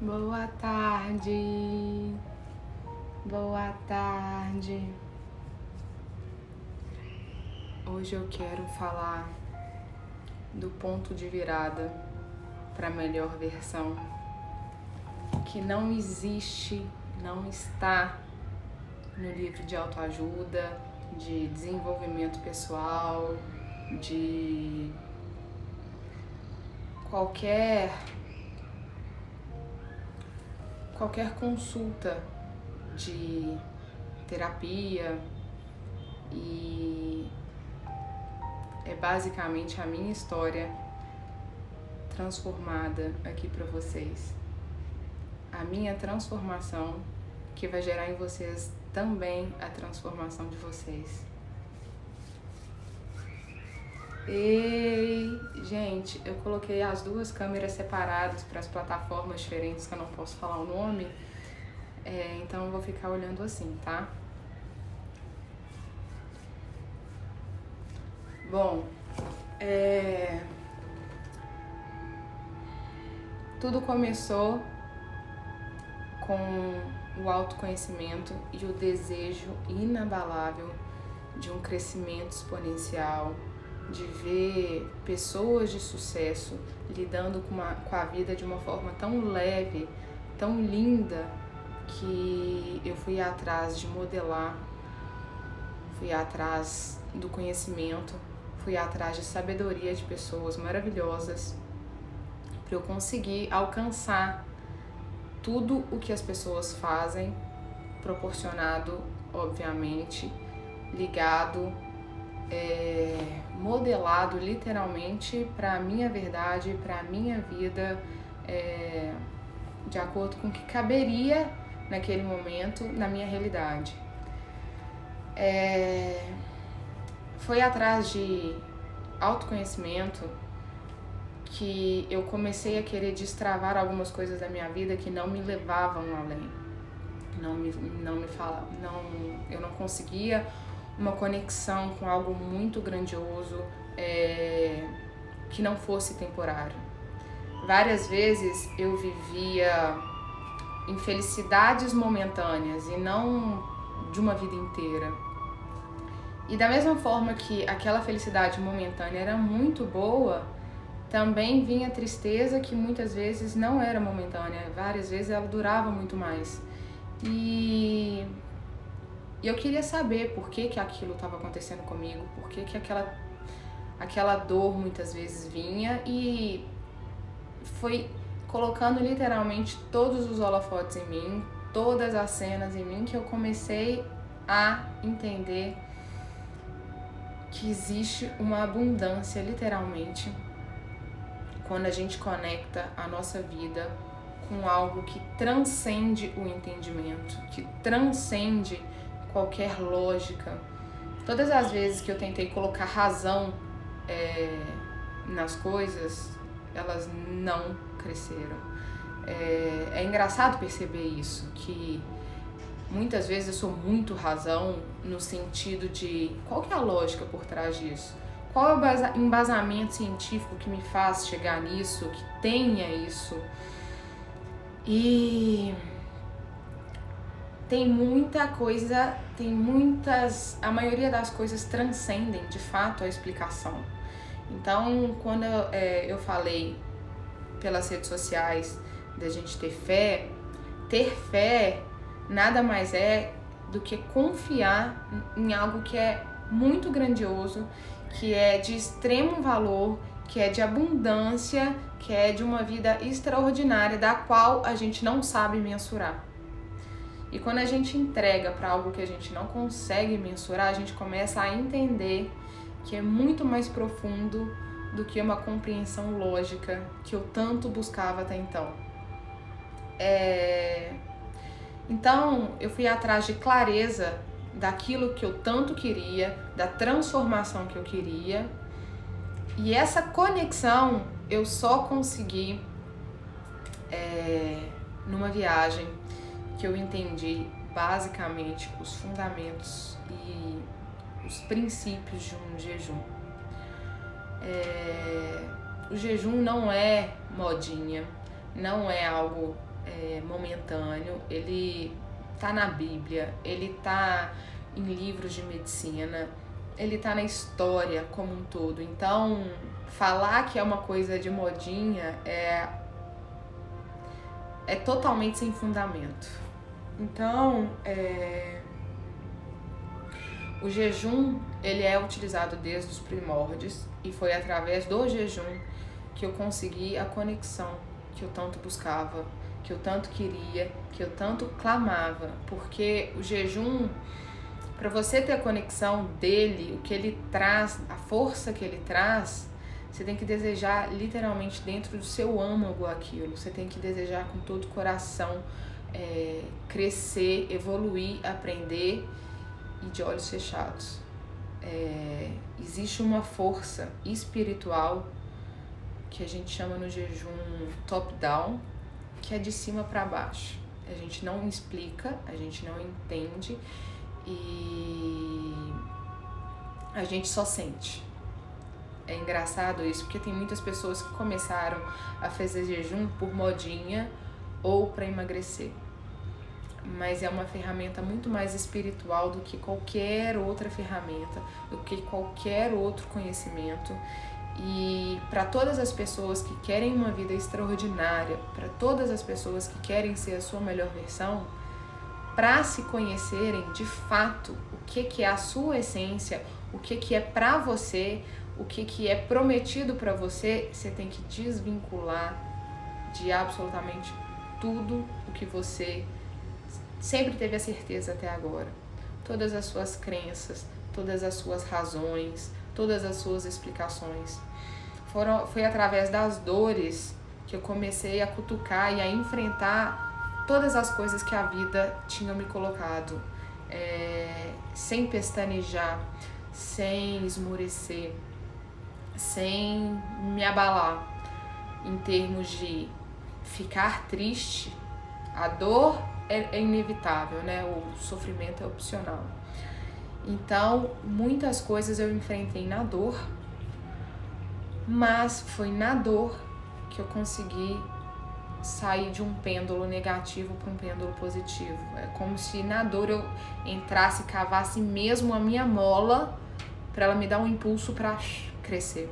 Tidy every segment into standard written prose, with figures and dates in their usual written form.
Boa tarde, boa tarde. Hoje eu quero falar do ponto de virada para a melhor versão, que não existe, não está no livro de autoajuda, de desenvolvimento pessoal, de qualquer consulta de terapia, e é basicamente a minha história transformada aqui para vocês. A minha transformação que vai gerar em vocês também a transformação de vocês. E, gente, eu coloquei as duas câmeras separadas para as plataformas diferentes que eu não posso falar o nome, então eu vou ficar olhando assim, tá? Bom, tudo começou com o autoconhecimento e o desejo inabalável de um crescimento exponencial, de ver pessoas de sucesso lidando com a vida de uma forma tão leve, tão linda, que eu fui atrás de modelar, fui atrás do conhecimento, fui atrás de sabedoria de pessoas maravilhosas para eu conseguir alcançar tudo o que as pessoas fazem, proporcionado, obviamente, ligado, modelado literalmente para a minha verdade, para a minha vida, de acordo com o que caberia naquele momento na minha realidade. Foi atrás de autoconhecimento que eu comecei a querer destravar algumas coisas da minha vida que não me levavam além. Eu não conseguia uma conexão com algo muito grandioso, que não fosse temporário. Várias vezes eu vivia infelicidades momentâneas e não de uma vida inteira. E da mesma forma que aquela felicidade momentânea era muito boa, também vinha tristeza que muitas vezes não era momentânea, várias vezes ela durava muito mais. E eu queria saber por que aquilo estava acontecendo comigo, por que aquela dor muitas vezes vinha, e foi colocando literalmente todos os holofotes em mim, todas as cenas em mim, que eu comecei a entender que existe uma abundância, literalmente, quando a gente conecta a nossa vida com algo que transcende o entendimento, que transcende qualquer lógica. Todas as vezes que eu tentei colocar razão nas coisas, elas não cresceram. É engraçado perceber isso, que muitas vezes eu sou muito razão no sentido de qual que é a lógica por trás disso? Qual é o embasamento científico que me faz chegar nisso, que tenha isso? E tem muita coisa, a maioria das coisas transcendem de fato a explicação. Então, quando eu falei pelas redes sociais da gente ter fé nada mais é do que confiar em algo que é muito grandioso, que é de extremo valor, que é de abundância, que é de uma vida extraordinária, da qual a gente não sabe mensurar. E quando a gente entrega para algo que a gente não consegue mensurar, a gente começa a entender que é muito mais profundo do que uma compreensão lógica que eu tanto buscava até então. Então, eu fui atrás de clareza daquilo que eu tanto queria, da transformação que eu queria. E essa conexão eu só consegui numa viagem que eu entendi basicamente os fundamentos e os princípios de um jejum. O jejum não é modinha, não é algo momentâneo, ele tá na Bíblia, ele tá em livros de medicina, ele tá na história como um todo. Então, falar que é uma coisa de modinha é totalmente sem fundamento. Então, o jejum, ele é utilizado desde os primórdios e foi através do jejum que eu consegui a conexão que eu tanto buscava, que eu tanto queria, que eu tanto clamava, porque o jejum, para você ter a conexão dele, o que ele traz, a força que ele traz, você tem que desejar literalmente dentro do seu âmago aquilo, você tem que desejar com todo o coração, crescer, evoluir, aprender e de olhos fechados. Existe uma força espiritual que a gente chama no jejum top-down, que é de cima para baixo. A gente não explica, a gente não entende e a gente só sente. É engraçado isso, porque tem muitas pessoas que começaram a fazer jejum por modinha ou para emagrecer. Mas é uma ferramenta muito mais espiritual do que qualquer outra ferramenta, do que qualquer outro conhecimento. E para todas as pessoas que querem uma vida extraordinária, para todas as pessoas que querem ser a sua melhor versão, para se conhecerem de fato o que é a sua essência, o que é para você, o que é prometido para você, você tem que desvincular de absolutamente tudo o que você sempre teve a certeza até agora. Todas as suas crenças, todas as suas razões, todas as suas explicações. Foi através das dores que eu comecei a cutucar e a enfrentar todas as coisas que a vida tinha me colocado, sem pestanejar, sem esmorecer, sem me abalar, em termos de ficar triste. A dor é inevitável, né? O sofrimento é opcional. Então, muitas coisas eu enfrentei na dor, mas foi na dor que eu consegui sair de um pêndulo negativo para um pêndulo positivo. É como se na dor eu entrasse e cavasse mesmo a minha mola para ela me dar um impulso para crescer,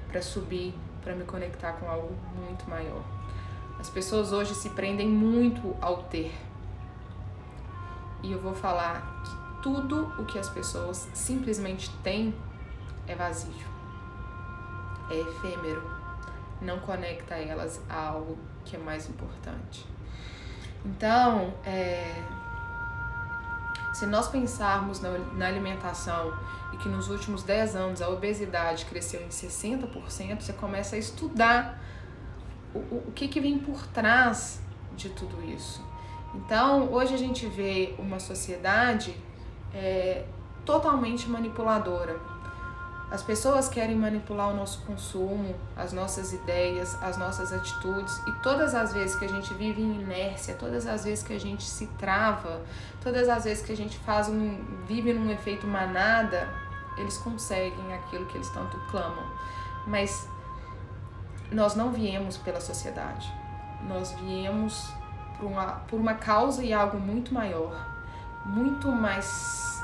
para subir, para me conectar com algo muito maior. As pessoas hoje se prendem muito ao ter. E eu vou falar que tudo o que as pessoas simplesmente têm é vazio, é efêmero, não conecta elas a algo que é mais importante. Então, se nós pensarmos na alimentação e que nos últimos 10 anos a obesidade cresceu em 60%, você começa a estudar o que vem por trás de tudo isso. Então, hoje a gente vê uma sociedade totalmente manipuladora. As pessoas querem manipular o nosso consumo, as nossas ideias, as nossas atitudes, e todas as vezes que a gente vive em inércia, todas as vezes que a gente se trava, todas as vezes que a gente vive num efeito manada, eles conseguem aquilo que eles tanto clamam. Mas nós não viemos pela sociedade, nós viemos por uma causa e algo muito maior, muito mais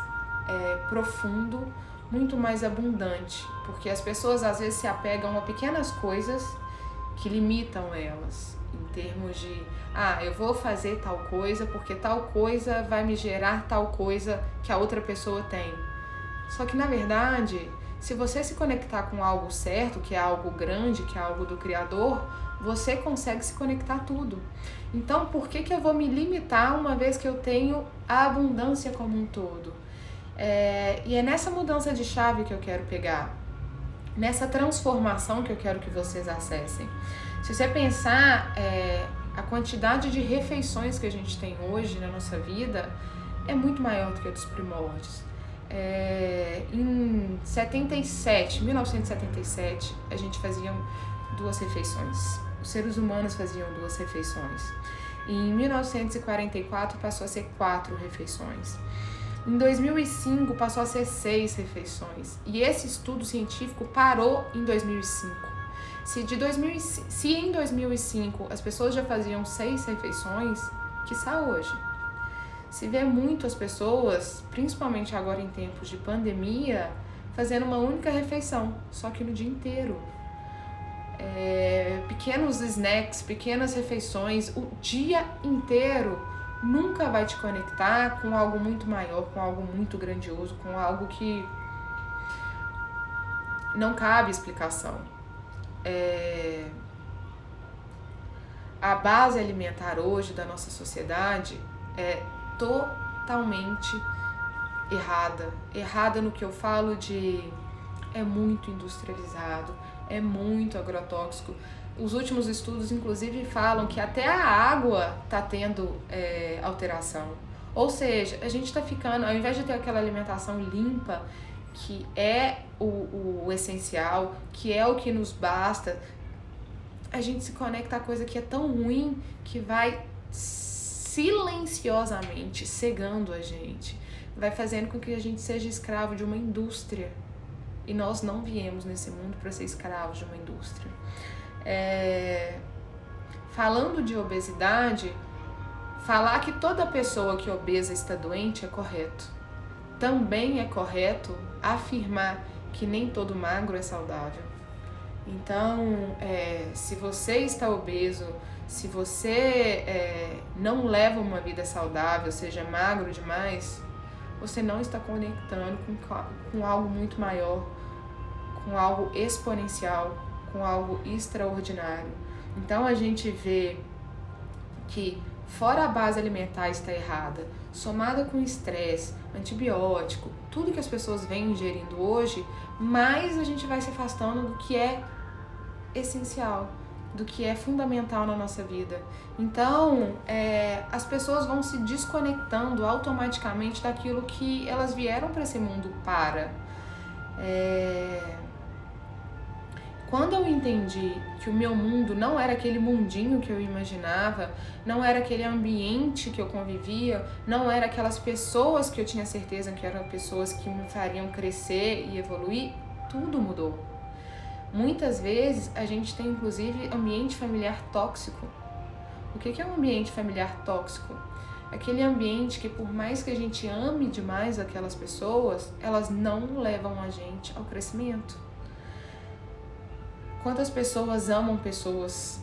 profundo, muito mais abundante, porque as pessoas às vezes se apegam a pequenas coisas que limitam elas, em termos de, eu vou fazer tal coisa porque tal coisa vai me gerar tal coisa que a outra pessoa tem. Só que na verdade, se você se conectar com algo certo, que é algo grande, que é algo do Criador, você consegue se conectar a tudo. Então, por que eu vou me limitar uma vez que eu tenho a abundância como um todo? E é nessa mudança de chave que eu quero pegar, nessa transformação que eu quero que vocês acessem. Se você pensar, a quantidade de refeições que a gente tem hoje na nossa vida é muito maior do que a dos primórdios. Em 1977, a gente fazia 2 refeições. Os seres humanos faziam 2 refeições. E em 1944 passou a ser 4 refeições. Em 2005 passou a ser 6 refeições. E esse estudo científico parou em 2005. Se em 2005 as pessoas já faziam 6 refeições, quiçá hoje. Se vê muito as pessoas, principalmente agora em tempos de pandemia, fazendo uma única refeição, só que no dia inteiro. Pequenos snacks, pequenas refeições, o dia inteiro nunca vai te conectar com algo muito maior, com algo muito grandioso, com algo que não cabe explicação. A base alimentar hoje da nossa sociedade é totalmente errada. Errada no que eu falo de é muito industrializado, é muito agrotóxico. Os últimos estudos, inclusive, falam que até a água está tendo alteração. Ou seja, a gente está ficando, ao invés de ter aquela alimentação limpa, que é o essencial, que é o que nos basta, a gente se conecta a coisa que é tão ruim que vai silenciosamente cegando a gente, vai fazendo com que a gente seja escravo de uma indústria. E nós não viemos nesse mundo para ser escravos de uma indústria. Falando de obesidade, falar que toda pessoa que é obesa está doente é correto. Também é correto afirmar que nem todo magro é saudável. Então, se você está obeso, se você não leva uma vida saudável, seja magro demais, você não está conectando com algo muito maior, com algo exponencial, com algo extraordinário. Então a gente vê que fora a base alimentar está errada, somada com estresse, antibiótico, tudo que as pessoas vêm ingerindo hoje, mais a gente vai se afastando do que é essencial, do que é fundamental na nossa vida. Então, as pessoas vão se desconectando automaticamente daquilo que elas vieram para esse mundo para. Quando eu entendi que o meu mundo não era aquele mundinho que eu imaginava, não era aquele ambiente que eu convivia, não era aquelas pessoas que eu tinha certeza que eram pessoas que me fariam crescer e evoluir, tudo mudou. Muitas vezes a gente tem inclusive ambiente familiar tóxico. O que é um ambiente familiar tóxico? Aquele ambiente que por mais que a gente ame demais aquelas pessoas, elas não levam a gente ao crescimento. Quantas pessoas amam pessoas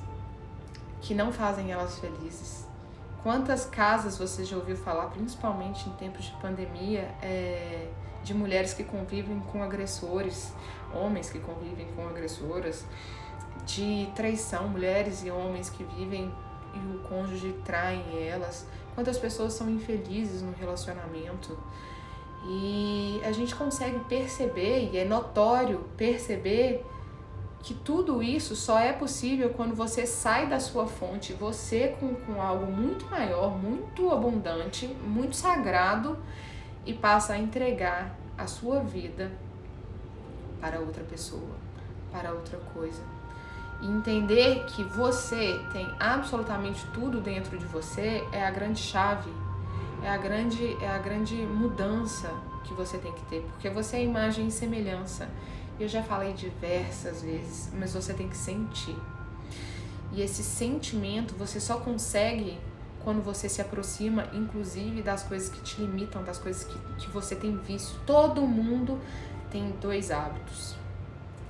que não fazem elas felizes? Quantas casas você já ouviu falar, principalmente em tempos de pandemia, de mulheres que convivem com agressores, homens que convivem com agressoras, de traição, mulheres e homens que vivem e o cônjuge traem elas. Quantas pessoas são infelizes no relacionamento? E a gente consegue perceber, e é notório perceber, que tudo isso só é possível quando você sai da sua fonte, você com algo muito maior, muito abundante, muito sagrado, e passa a entregar a sua vida para outra pessoa, para outra coisa. E entender que você tem absolutamente tudo dentro de você é a grande chave, é a grande mudança que você tem que ter, porque você é imagem e semelhança. Eu já falei diversas vezes, mas você tem que sentir. E esse sentimento você só consegue quando você se aproxima, inclusive, das coisas que te limitam, das coisas que você tem vício. Todo mundo tem 2 hábitos.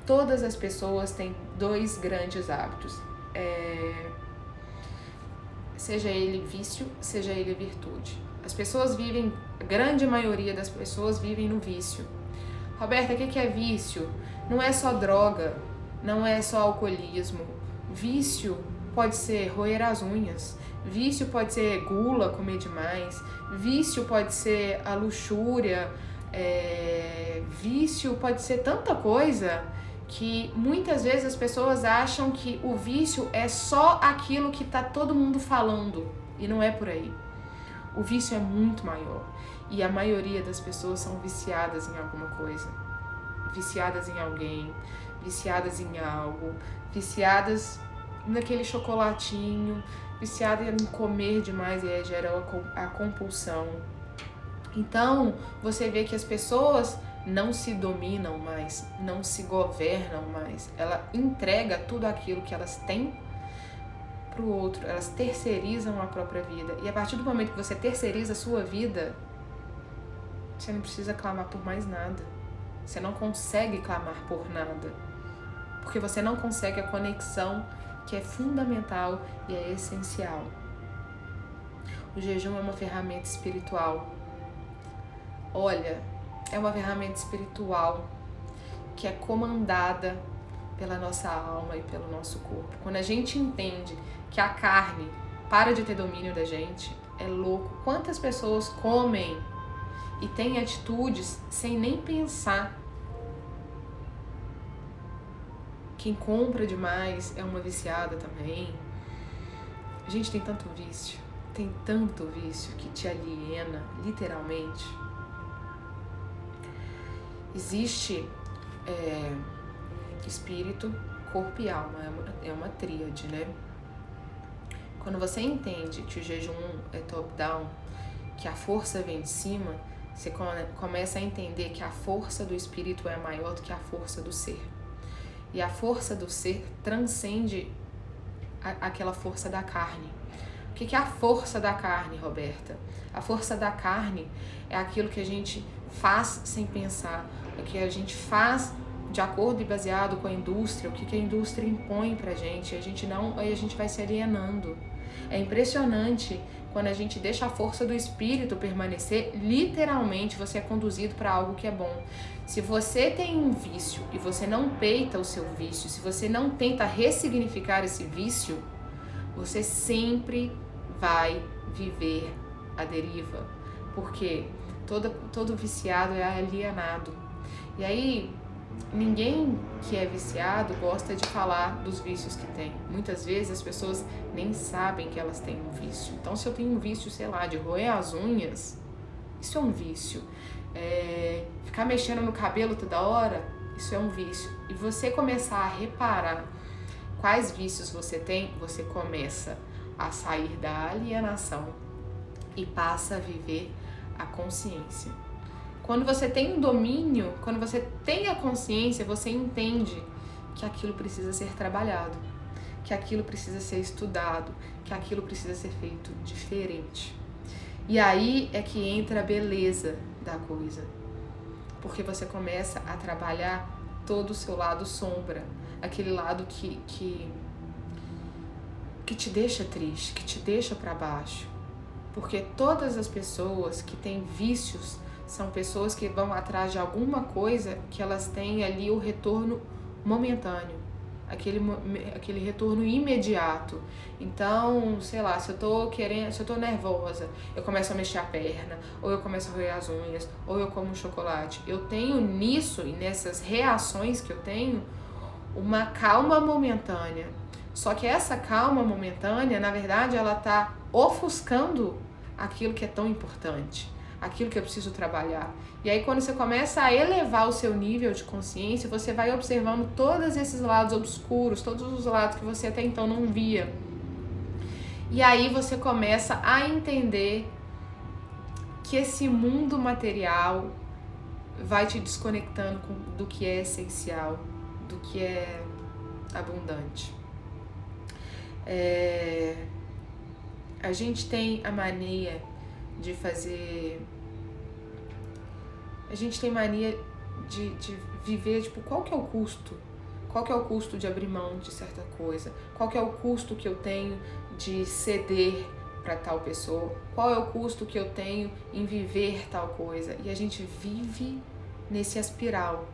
Todas as pessoas têm 2 grandes hábitos. Seja ele vício, seja ele virtude. As pessoas vivem, a grande maioria das pessoas vivem no vício. Roberta, o que é vício? Não é só droga, não é só alcoolismo. Vício pode ser roer as unhas, vício pode ser gula, comer demais, vício pode ser a luxúria, vício pode ser tanta coisa que muitas vezes as pessoas acham que o vício é só aquilo que tá todo mundo falando, e não é por aí. O vício é muito maior. E a maioria das pessoas são viciadas em alguma coisa. Viciadas em alguém, viciadas em algo, viciadas naquele chocolatinho, viciadas em comer demais e aí gera a compulsão. Então, você vê que as pessoas não se dominam mais, não se governam mais. Ela entrega tudo aquilo que elas têm para o outro, elas terceirizam a própria vida. E a partir do momento que você terceiriza a sua vida, você não precisa clamar por mais nada. Você não consegue clamar por nada, porque você não consegue a conexão que é fundamental e é essencial. O jejum é uma ferramenta espiritual. Olha, é uma ferramenta espiritual que é comandada pela nossa alma e pelo nosso corpo. Quando a gente entende que a carne para de ter domínio da gente, é louco. Quantas pessoas comem e têm atitudes sem nem pensar? Quem compra demais é uma viciada também. A gente tem tanto vício que te aliena, literalmente. Existe espírito, corpo e alma, é uma tríade, né? Quando você entende que o jejum é top-down, que a força vem de cima, você começa a entender que a força do espírito é maior do que a força do ser. E a força do ser transcende aquela força da carne. O que é a força da carne, Roberta? A força da carne é aquilo que a gente faz sem pensar, é que a gente faz de acordo e baseado com a indústria, o que a indústria impõe pra gente, aí a gente vai se alienando. É impressionante quando a gente deixa a força do espírito permanecer, literalmente você é conduzido para algo que é bom. Se você tem um vício e você não peita o seu vício, se você não tenta ressignificar esse vício, você sempre vai viver a deriva, porque todo viciado é alienado. E aí, ninguém que é viciado gosta de falar dos vícios que tem. Muitas vezes as pessoas nem sabem que elas têm um vício. Então, se eu tenho um vício, sei lá, de roer as unhas, isso é um vício. Ficar mexendo no cabelo toda hora, isso é um vício. E você começar a reparar quais vícios você tem, você começa a sair da alienação e passa a viver a consciência. Quando você tem um domínio, quando você tem a consciência, você entende que aquilo precisa ser trabalhado, que aquilo precisa ser estudado, que aquilo precisa ser feito diferente. E aí é que entra a beleza da coisa, porque você começa a trabalhar todo o seu lado sombra, aquele lado que te deixa triste, que te deixa para baixo. Porque todas as pessoas que têm vícios são pessoas que vão atrás de alguma coisa que elas têm ali o retorno momentâneo, aquele retorno imediato. Então, sei lá, se eu tô nervosa, eu começo a mexer a perna, ou eu começo a roer as unhas, ou eu como um chocolate. Eu tenho nisso e nessas reações que eu tenho uma calma momentânea. Só que essa calma momentânea, na verdade, ela tá ofuscando aquilo que é tão importante, aquilo que eu preciso trabalhar. E aí, quando você começa a elevar o seu nível de consciência, você vai observando todos esses lados obscuros, todos os lados que você até então não via. E aí você começa a entender que esse mundo material vai te desconectando do que é essencial, do que é abundante. A gente tem a mania de fazer... A gente tem mania de viver, tipo, qual que é o custo? Qual que é o custo de abrir mão de certa coisa? Qual que é o custo que eu tenho de ceder para tal pessoa? Qual é o custo que eu tenho em viver tal coisa? E a gente vive nesse espiral.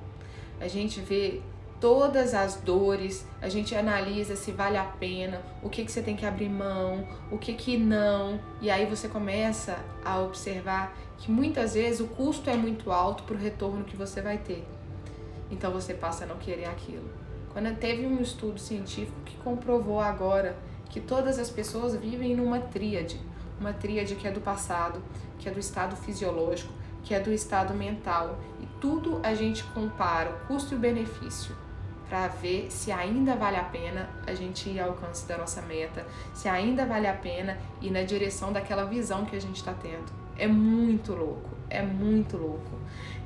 A gente vê todas as dores, a gente analisa se vale a pena, o que você tem que abrir mão, o que não, e aí você começa a observar que muitas vezes o custo é muito alto para o retorno que você vai ter. Então você passa a não querer aquilo. Quando teve um estudo científico que comprovou agora que todas as pessoas vivem numa tríade que é do passado, que é do estado fisiológico, que é do estado mental, e tudo a gente compara o custo e o benefício para ver se ainda vale a pena a gente ir ao alcance da nossa meta, se ainda vale a pena ir na direção daquela visão que a gente está tendo. É muito louco. é muito louco.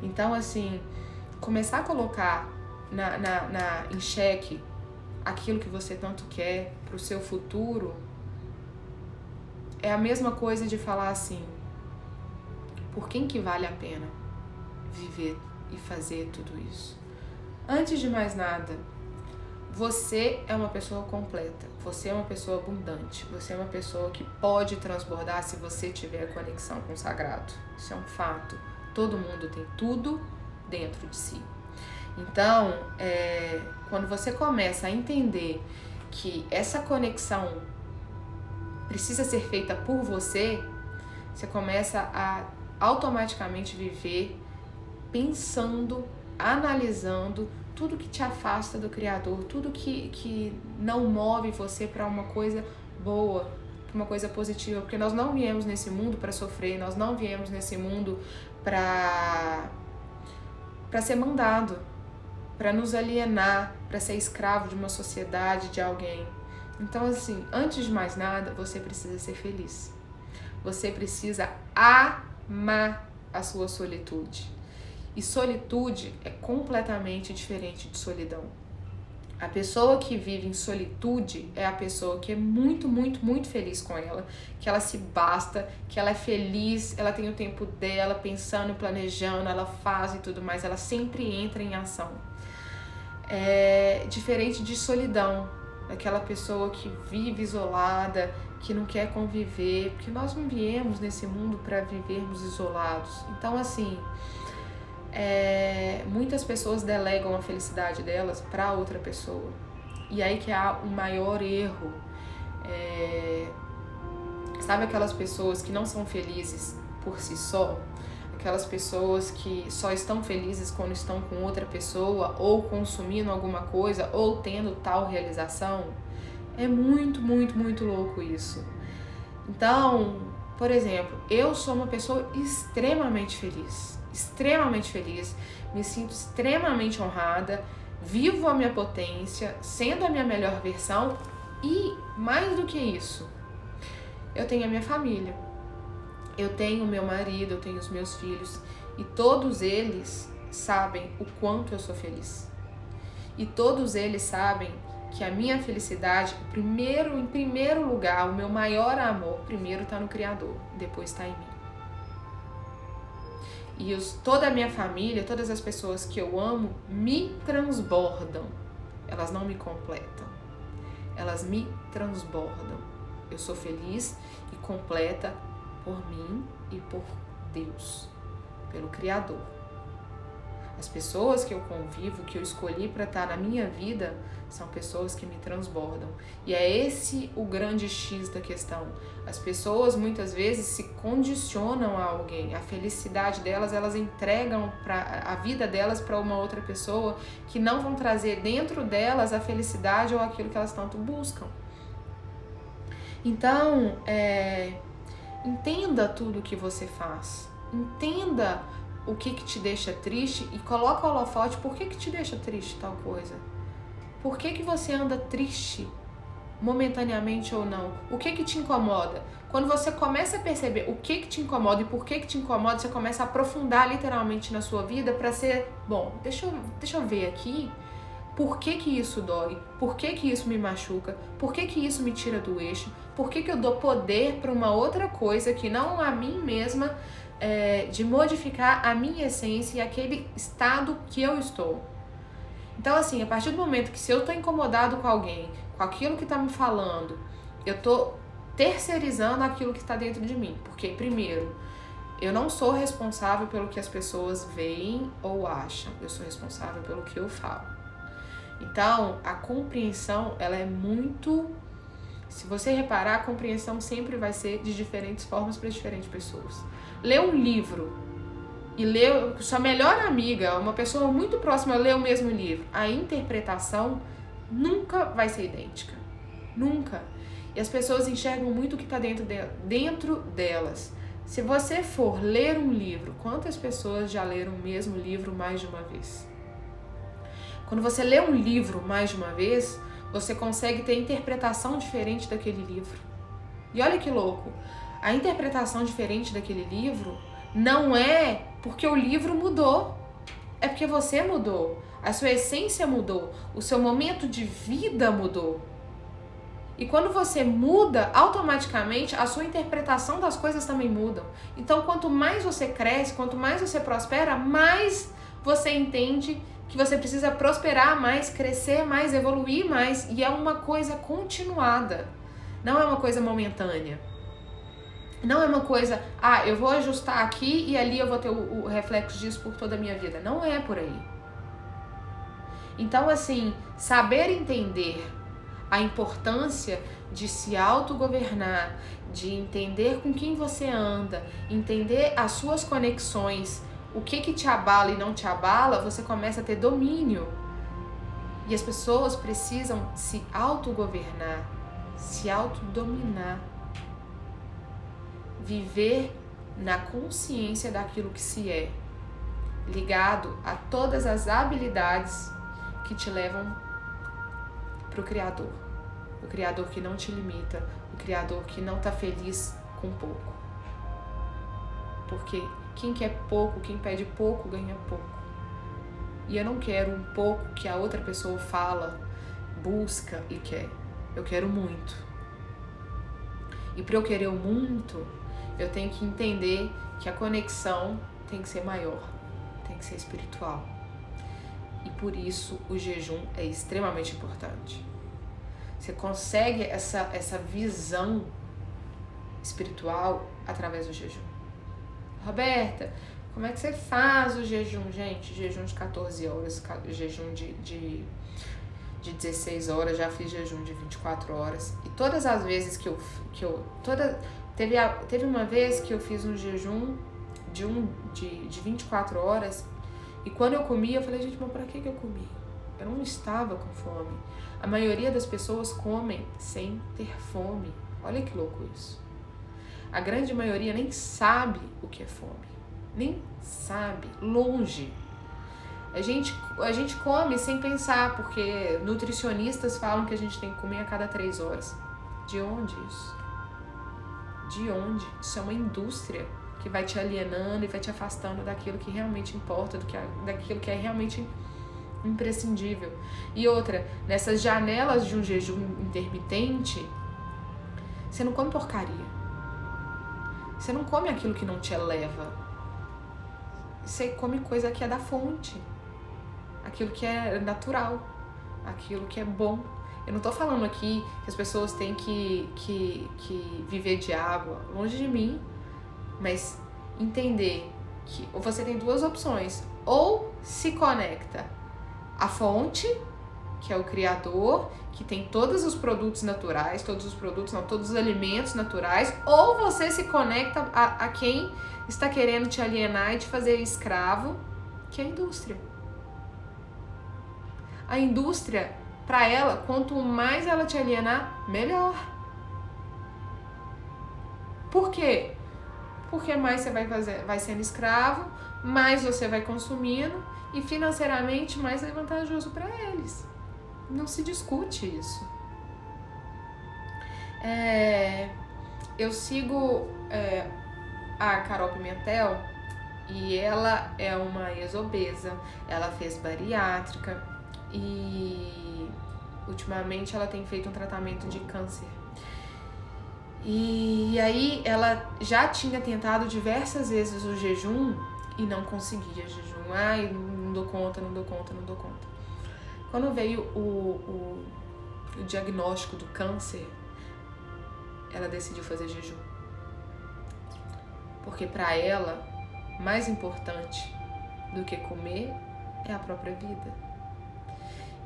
Então, assim, começar a colocar em xeque aquilo que você tanto quer pro seu futuro é a mesma coisa de falar assim, por quem que vale a pena viver e fazer tudo isso? Antes de mais nada, você é uma pessoa completa, você é uma pessoa abundante, você é uma pessoa que pode transbordar se você tiver conexão com o sagrado. Isso é um fato. Todo mundo tem tudo dentro de si. Então, quando você começa a entender que essa conexão precisa ser feita por você, você começa a automaticamente viver pensando, analisando tudo que te afasta do Criador, tudo que não move você para uma coisa boa, para uma coisa positiva, porque nós não viemos nesse mundo para sofrer, nós não viemos nesse mundo para ser mandado, para nos alienar, para ser escravo de uma sociedade, de alguém. Então, assim, antes de mais nada, você precisa ser feliz. Você precisa amar a sua solitude. E solitude é completamente diferente de solidão. A pessoa que vive em solitude é a pessoa que é muito, muito, muito feliz com ela, que ela se basta, que ela é feliz, ela tem o tempo dela pensando, planejando, ela faz e tudo mais, ela sempre entra em ação. É diferente de solidão, daquela pessoa que vive isolada, que não quer conviver, porque nós não viemos nesse mundo para vivermos isolados. Então, assim, muitas pessoas delegam a felicidade delas para outra pessoa. E aí que há o maior erro. Sabe aquelas pessoas que não são felizes por si só? Aquelas pessoas que só estão felizes quando estão com outra pessoa, ou consumindo alguma coisa, ou tendo tal realização? É muito, muito, muito louco isso. Então, por exemplo, eu sou uma pessoa extremamente feliz, me sinto extremamente honrada, vivo a minha potência, sendo a minha melhor versão e, mais do que isso, eu tenho a minha família, eu tenho o meu marido, eu tenho os meus filhos e todos eles sabem o quanto eu sou feliz. E todos eles sabem que a minha felicidade, em primeiro lugar, o meu maior amor, primeiro está no Criador, depois está em mim. E toda a minha família, todas as pessoas que eu amo, me transbordam. Elas não me completam. Elas me transbordam. Eu sou feliz e completa por mim e por Deus, pelo Criador. As pessoas que eu convivo, que eu escolhi para estar na minha vida, são pessoas que me transbordam. E é esse o grande X da questão. As pessoas muitas vezes se condicionam a alguém. A felicidade delas, elas entregam a vida delas para uma outra pessoa que não vão trazer dentro delas a felicidade ou aquilo que elas tanto buscam. Então, entenda tudo que você faz. Entenda o que te deixa triste e coloca o holofote. Por que te deixa triste tal coisa? Por que você anda triste momentaneamente ou não? O que te incomoda? Quando você começa a perceber o que te incomoda e por que te incomoda, você começa a aprofundar literalmente na sua vida para ser, bom, deixa eu ver aqui, por que isso dói? Por que isso me machuca? Por que isso me tira do eixo? Por que eu dou poder para uma outra coisa que não a mim mesma, de modificar a minha essência e aquele estado que eu estou? Então, assim, a partir do momento que se eu tô incomodado com alguém, com aquilo que tá me falando, eu tô terceirizando aquilo que tá dentro de mim. Porque, primeiro, eu não sou responsável pelo que as pessoas veem ou acham. Eu sou responsável pelo que eu falo. Então, a compreensão, ela é muito... Se você reparar, a compreensão sempre vai ser de diferentes formas para diferentes pessoas. Ler um livro e ler sua melhor amiga, uma pessoa muito próxima, lê o mesmo livro, a interpretação nunca vai ser idêntica. Nunca. E as pessoas enxergam muito o que está dentro delas. Se você for ler um livro, quantas pessoas já leram o mesmo livro mais de uma vez? Quando você lê um livro mais de uma vez, você consegue ter interpretação diferente daquele livro. E olha que louco, a interpretação diferente daquele livro Não é porque o livro mudou, é porque você mudou, a sua essência mudou, o seu momento de vida mudou. E quando você muda, automaticamente a sua interpretação das coisas também mudam. Então, quanto mais você cresce, quanto mais você prospera, mais você entende que você precisa prosperar mais, crescer mais, evoluir mais. E é uma coisa continuada, não é uma coisa momentânea. Não é uma coisa, eu vou ajustar aqui e ali eu vou ter o reflexo disso por toda a minha vida. Não é por aí. Então, assim, saber entender a importância de se autogovernar, de entender com quem você anda, entender as suas conexões, o que te abala e não te abala, você começa a ter domínio. E as pessoas precisam se autogovernar, se autodominar. Viver na consciência daquilo que se é, ligado a todas as habilidades que te levam para o Criador que não te limita, o Criador que não está feliz com pouco. Porque quem quer pouco, quem pede pouco, ganha pouco. E eu não quero um pouco que a outra pessoa fala, busca e quer. Eu quero muito. E para eu querer o muito, eu tenho que entender que a conexão tem que ser maior, tem que ser espiritual. E por isso o jejum é extremamente importante. Você consegue essa visão espiritual através do jejum. Roberta, como é que você faz o jejum? Gente, jejum de 14 horas, jejum de 16 horas, já fiz jejum de 24 horas. E todas as vezes teve uma vez que eu fiz um jejum de 24 horas e quando eu comia, eu falei, gente, mas pra que eu comi? Eu não estava com fome. A maioria das pessoas comem sem ter fome. Olha que louco isso. A grande maioria nem sabe o que é fome. Nem sabe. Longe. A gente come sem pensar, porque nutricionistas falam que a gente tem que comer a cada 3 horas. De onde isso? De onde? Isso é uma indústria que vai te alienando e vai te afastando daquilo que realmente importa, daquilo que é realmente imprescindível. E outra, nessas janelas de um jejum intermitente, você não come porcaria. Você não come aquilo que não te eleva. Você come coisa que é da fonte. Aquilo que é natural. Aquilo que é bom. Eu não tô falando aqui que as pessoas têm que viver de água. Longe de mim. Mas entender que você tem 2 opções. Ou se conecta à fonte, que é o Criador, que tem todos os produtos naturais, todos os alimentos naturais, ou você se conecta a quem está querendo te alienar e te fazer escravo, que é a indústria. A indústria, para ela, quanto mais ela te alienar, melhor. Por quê? Porque mais você vai sendo escravo, mais você vai consumindo e financeiramente mais é vantajoso para eles. Não se discute isso. Eu sigo a Carol Pimentel e ela é uma ex-obesa, ela fez bariátrica e ultimamente ela tem feito um tratamento de câncer. E aí ela já tinha tentado diversas vezes o jejum e não conseguia jejum. Não dou conta. Quando veio o diagnóstico do câncer, ela decidiu fazer jejum. Porque para ela, mais importante do que comer é a própria vida.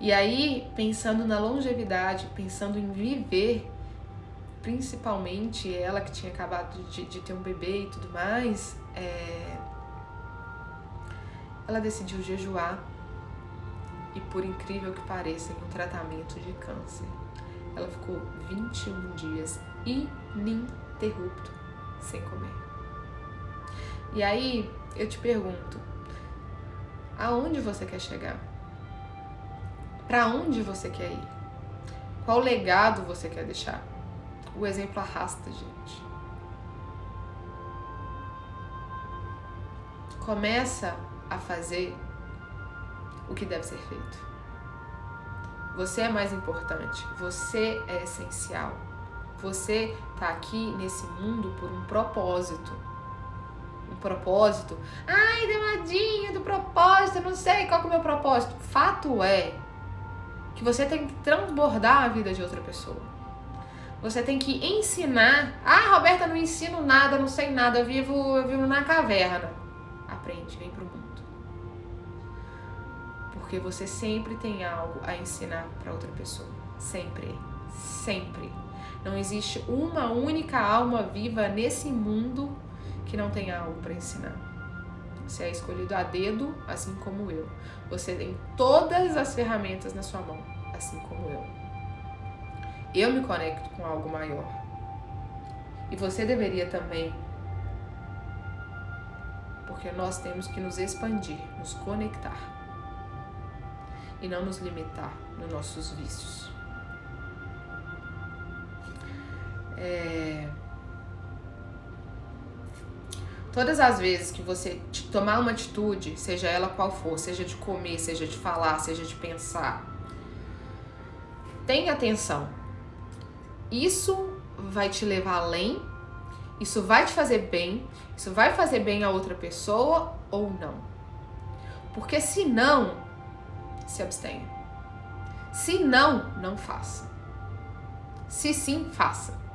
E aí, pensando na longevidade, pensando em viver, principalmente ela que tinha acabado de ter um bebê e tudo mais, ela decidiu jejuar e, por incrível que pareça, em um tratamento de câncer, ela ficou 21 dias ininterrupto sem comer. E aí eu te pergunto, aonde você quer chegar? Para onde você quer ir? Qual legado você quer deixar? O exemplo arrasta, gente. começa a fazer o que deve ser feito. Você é mais importante, você é essencial. Você tá aqui nesse mundo por um propósito. Um propósito. Ai, Demadinha, do propósito, eu não sei qual que é o meu propósito. Fato é que você tem que transbordar a vida de outra pessoa. Você tem que ensinar. Ah, Roberta, não ensino nada, não sei nada, eu vivo na caverna. Aprende, vem pro mundo. Porque você sempre tem algo a ensinar para outra pessoa. Sempre. Sempre. Não existe uma única alma viva nesse mundo que não tem algo para ensinar. Você é escolhido a dedo, assim como eu. Você tem todas as ferramentas na sua mão, assim como eu. Eu me conecto com algo maior. E você deveria também. Porque nós temos que nos expandir, nos conectar. E não nos limitar nos nossos vícios. Todas as vezes que você tomar uma atitude, seja ela qual for, seja de comer, seja de falar, seja de pensar, tenha atenção. Isso vai te levar além, isso vai te fazer bem, isso vai fazer bem a outra pessoa ou não. Porque se não, se abstenha. Se não, não faça. Se sim, faça.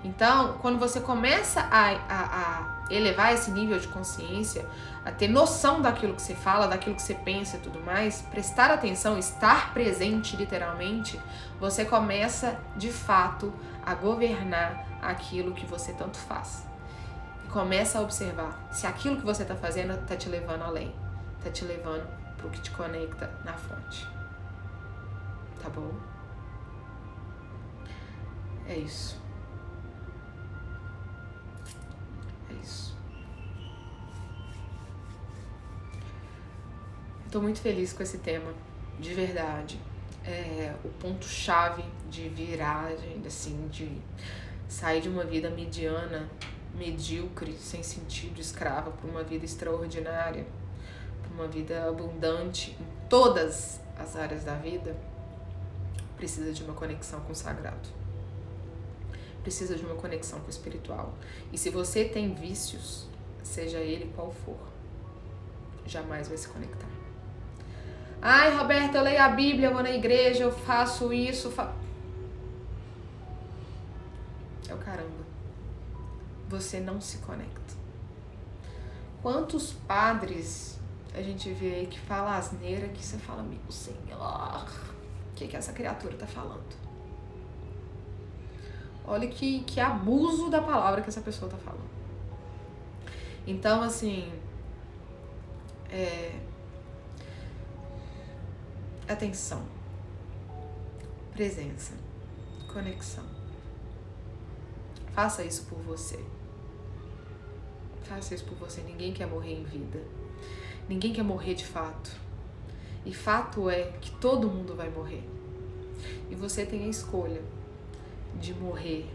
Então, quando você começa a elevar esse nível de consciência, a ter noção daquilo que você fala, daquilo que você pensa e tudo mais, prestar atenção, estar presente literalmente, você começa de fato a governar aquilo que você tanto faz. E começa a observar se aquilo que você está fazendo está te levando além, está te levando para o que te conecta na fonte. Tá bom? É isso. Estou muito feliz com esse tema, de verdade. É o ponto-chave de viragem, assim, de sair de uma vida mediana, medíocre, sem sentido, escrava, para uma vida extraordinária, para uma vida abundante em todas as áreas da vida, precisa de uma conexão com o sagrado. Precisa de uma conexão com o espiritual. E se você tem vícios, seja ele qual for, jamais vai se conectar. Ai, Roberta, eu leio a Bíblia, eu vou na igreja, eu faço isso. É o caramba. Você não se conecta. Quantos padres a gente vê aí que fala asneira que você fala, meu Senhor, o que essa criatura tá falando? Olha que abuso da palavra que essa pessoa tá falando. Então, assim, atenção, presença, conexão. Faça isso por você. Faça isso por você. Ninguém quer morrer em vida. Ninguém quer morrer de fato. E fato é que todo mundo vai morrer. E você tem a escolha de morrer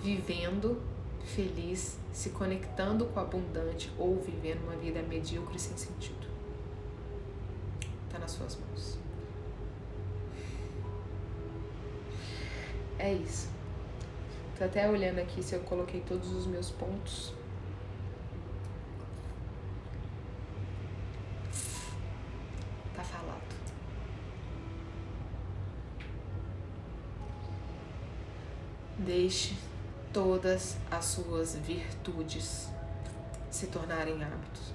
vivendo feliz, se conectando com o abundante ou vivendo uma vida medíocre sem sentido. Tá nas suas mãos. É isso. Tô até olhando aqui se eu coloquei todos os meus pontos. Tá falado. Deixe todas as suas virtudes se tornarem hábitos.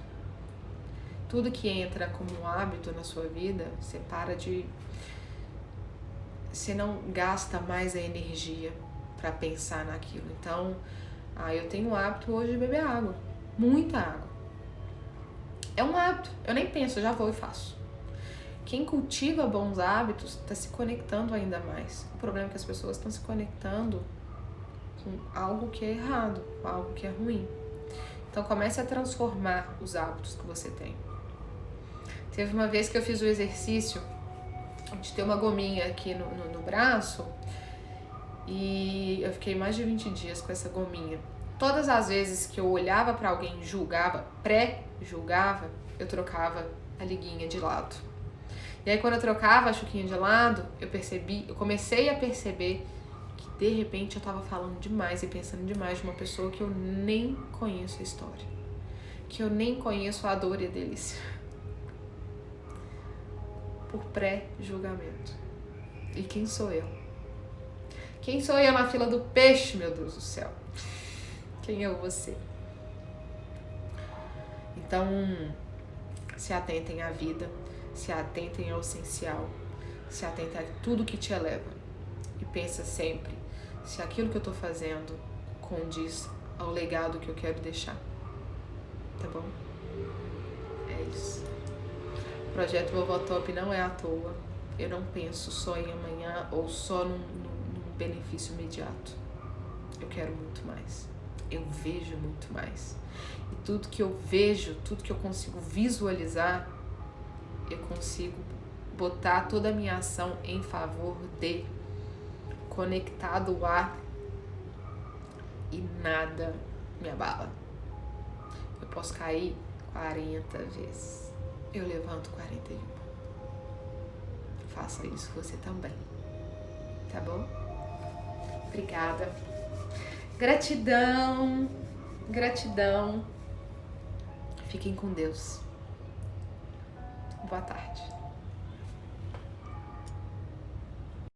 Tudo que entra como um hábito na sua vida, você para de... Você não gasta mais a energia para pensar naquilo. Então, eu tenho o hábito hoje de beber água. Muita água. É um hábito. Eu nem penso, eu já vou e faço. Quem cultiva bons hábitos está se conectando ainda mais. O problema é que as pessoas estão se conectando com algo que é errado, com algo que é ruim. Então, comece a transformar os hábitos que você tem. Teve uma vez que eu fiz o exercício de ter uma gominha aqui no braço e eu fiquei mais de 20 dias com essa gominha. Todas as vezes que eu olhava pra alguém e julgava, pré-julgava, eu trocava a liguinha de lado. E aí quando eu trocava a chuquinha de lado, eu comecei a perceber que de repente eu tava falando demais e pensando demais de uma pessoa que eu nem conheço a história, que eu nem conheço a dor e a delícia. Por pré-julgamento. E quem sou eu? Quem sou eu na fila do peixe, meu Deus do céu? Quem é você? Então, se atentem à vida, se atentem ao essencial, se atentem a tudo que te eleva. E pensa sempre se aquilo que eu tô fazendo condiz ao legado que eu quero deixar. Tá bom? É isso. O projeto Vovó Top não é à toa. Eu não penso só em amanhã ou só num benefício imediato. Eu quero muito mais. Eu vejo muito mais. E tudo que eu vejo, tudo que eu consigo visualizar, eu consigo botar toda a minha ação em favor de, conectado a, e nada me abala. Eu posso cair 40 vezes. Eu levanto 41. Faça isso você também. Tá bom? Obrigada. Gratidão. Gratidão. Fiquem com Deus. Boa tarde.